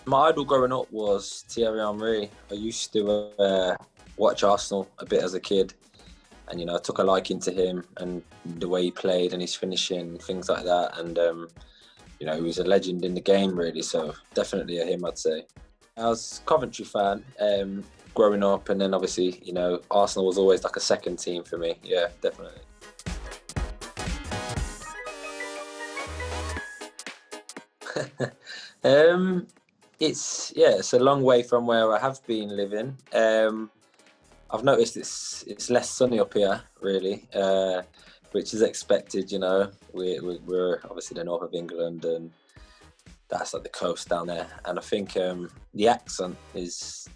My idol growing up was Thierry Henry. I used to watch Arsenal a bit as a kid, and I took a liking to him and the way he played and his finishing, things like that. And he was a legend in the game, really. So definitely a him, I'd say. I was a Coventry fan growing up, and then obviously, Arsenal was always like a second team for me. Yeah, definitely. It's a long way from where I have been living. I've noticed it's less sunny up here, really, which is expected. We're obviously the north of England, and that's like the coast down there. And I think the accent it's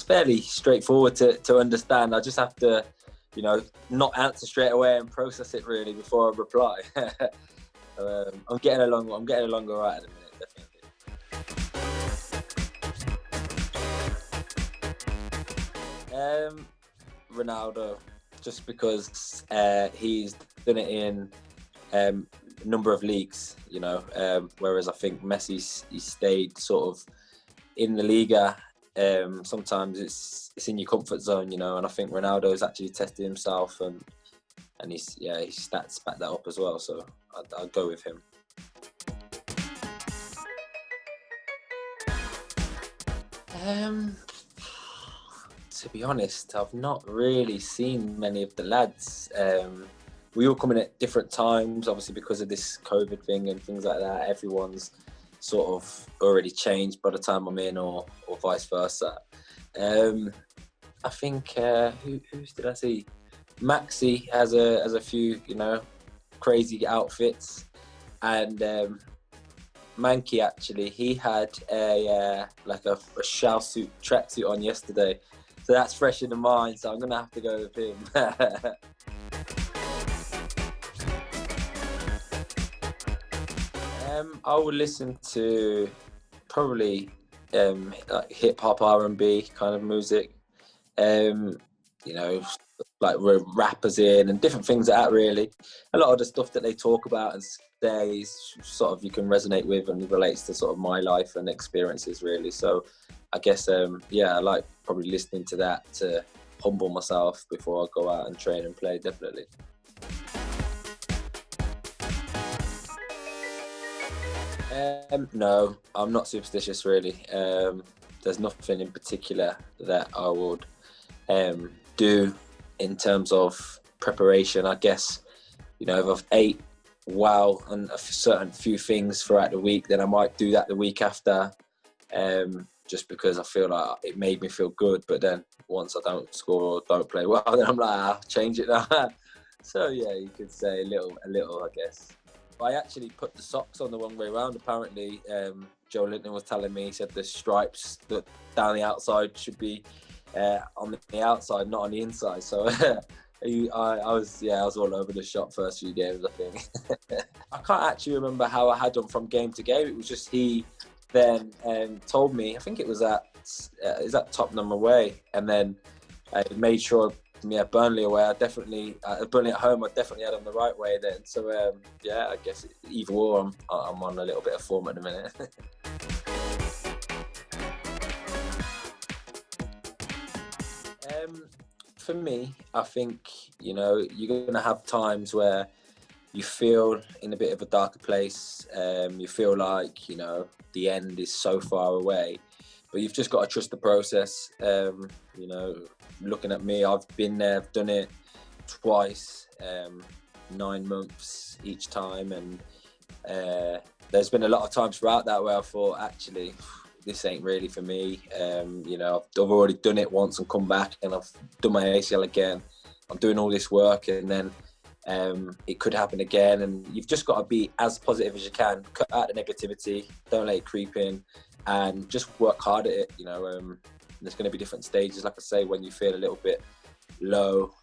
fairly straightforward to understand. I just have to, not answer straight away and process it really before I reply. I'm getting along all right at the minute, definitely. Ronaldo, just because he's done it in a number of leagues, whereas I think Messi, he stayed sort of in the Liga. Sometimes it's in your comfort zone, and I think Ronaldo's actually tested himself and his stats back that up as well. So I'd go with him. To be honest, I've not really seen many of the lads. We all come in at different times, obviously because of this COVID thing and things like that. Everyone's sort of already changed by the time I'm in, or vice versa. I think who's did I see? Maxi has a few crazy outfits, and Mankey actually he had a shell suit tracksuit on yesterday, so that's fresh in the mind. So I'm gonna have to go with him. I would listen to probably like hip hop, R&B kind of music. Like rappers in and different things like that. Really, a lot of the stuff that they talk about and say is sort of you can resonate with and relates to sort of my life and experiences. Really, so I guess I like probably listening to that to humble myself before I go out and train and play. Definitely. No, I'm not superstitious really. There's nothing in particular that I would do in terms of preparation. I guess, if I've ate well and a certain few things throughout the week, then I might do that the week after, just because I feel like it made me feel good. But then once I don't score or don't play well, then I'm like, I'll change it now. So yeah, you could say a little, I guess. I actually put the socks on the wrong way around. Apparently, Joe Linton was telling me, he said the stripes that down the outside should be on the outside, not on the inside. So I was all over the shop first few games, I think. I can't actually remember how I had them from game to game. It was just he then told me, I think it was at Tottenham away, and then I made sure. Yeah, Burnley away. Burnley at home. I definitely had them the right way then. So I guess either or, I'm on a little bit of form at the minute. For me, I think you're going to have times where you feel in a bit of a darker place. You feel like the end is so far away, but you've just got to trust the process. Looking at me, I've been there, I've done it twice, 9 months each time, and there's been a lot of times throughout that where I thought, actually, this ain't really for me. I've already done it once and come back, and I've done my ACL again. I'm doing all this work, and then it could happen again, and you've just got to be as positive as you can. Cut out the negativity, don't let it creep in, and just work hard at it. There's going to be different stages, like I say, when you feel a little bit low,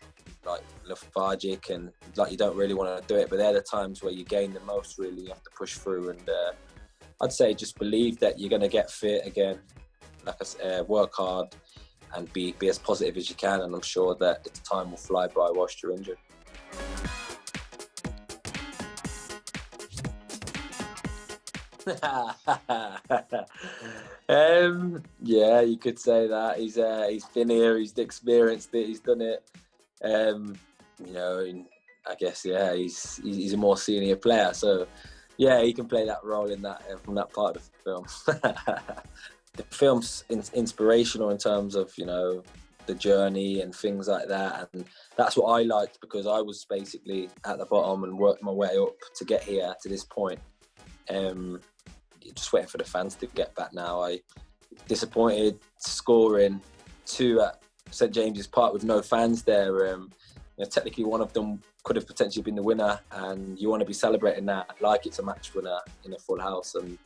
like lethargic, and like you don't really want to do it. But they're the times where you gain the most. Really, you have to push through, and I'd say just believe that you're going to get fit again. Like I said, work hard and be as positive as you can, and I'm sure that the time will fly by whilst you're injured. Yeah, you could say that. He's been here, he's experienced it, he's done it. You know, I guess he's a more senior player, so yeah, he can play that role in that from that part of the film. The film's inspirational in terms of, you know, the journey and things like that, and that's what I liked, because I was basically at the bottom and worked my way up to get here to this point. Just waiting for the fans to get back now. I disappointed scoring 2 at St James's Park with no fans there. You know, technically one of them could have potentially been the winner, and you want to be celebrating that like it's a match winner in a full house. And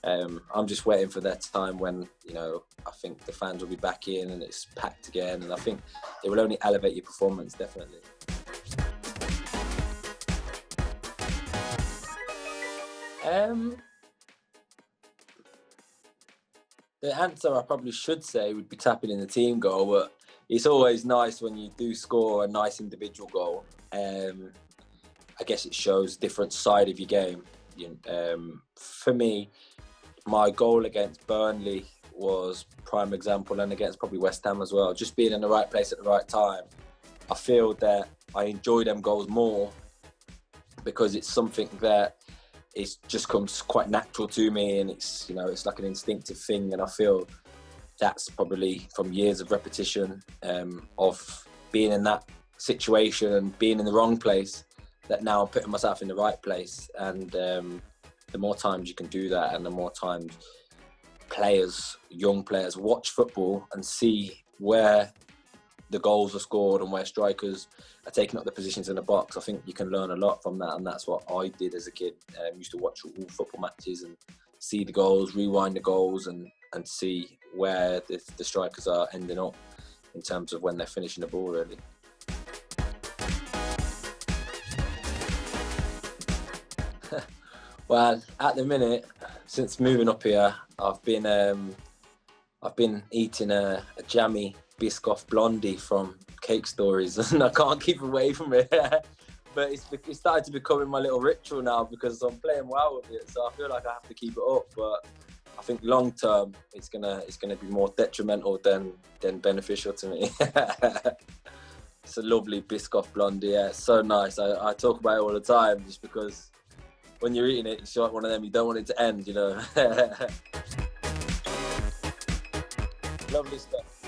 I'm just waiting for that time when, you know, I think the fans will be back in and it's packed again, and I think it will only elevate your performance, definitely. The answer I probably should say would be tapping in the team goal, but it's always nice when you do score a nice individual goal. I guess it shows a different side of your game. For me, my goal against Burnley was prime example, and against probably West Ham as well. Just being in the right place at the right time. I feel that I enjoy them goals more because it's something that it just comes quite natural to me, and it's, you know, it's like an instinctive thing, and I feel that's probably from years of repetition, of being in that situation and being in the wrong place, that now I'm putting myself in the right place. And the more times you can do that, and the more times young players watch football and see where the goals are scored and where strikers are taking up the positions in the box, I think you can learn a lot from that. And that's what I did as a kid. Used to watch all football matches and see the goals, rewind the goals, and see where the strikers are ending up in terms of when they're finishing the ball, really. Well, at the minute, since moving up here, I've been eating a jammy Biscoff Blondie from Cake Stories, and I can't keep away from it. But it's started to become my little ritual now, because I'm playing well with it, so I feel like I have to keep it up. But I think long term, it's gonna be more detrimental than beneficial to me. It's a lovely Biscoff Blondie. Yeah, it's so nice. I talk about it all the time, just because when you're eating it, it's like one of them, you don't want it to end, you know. Lovely stuff.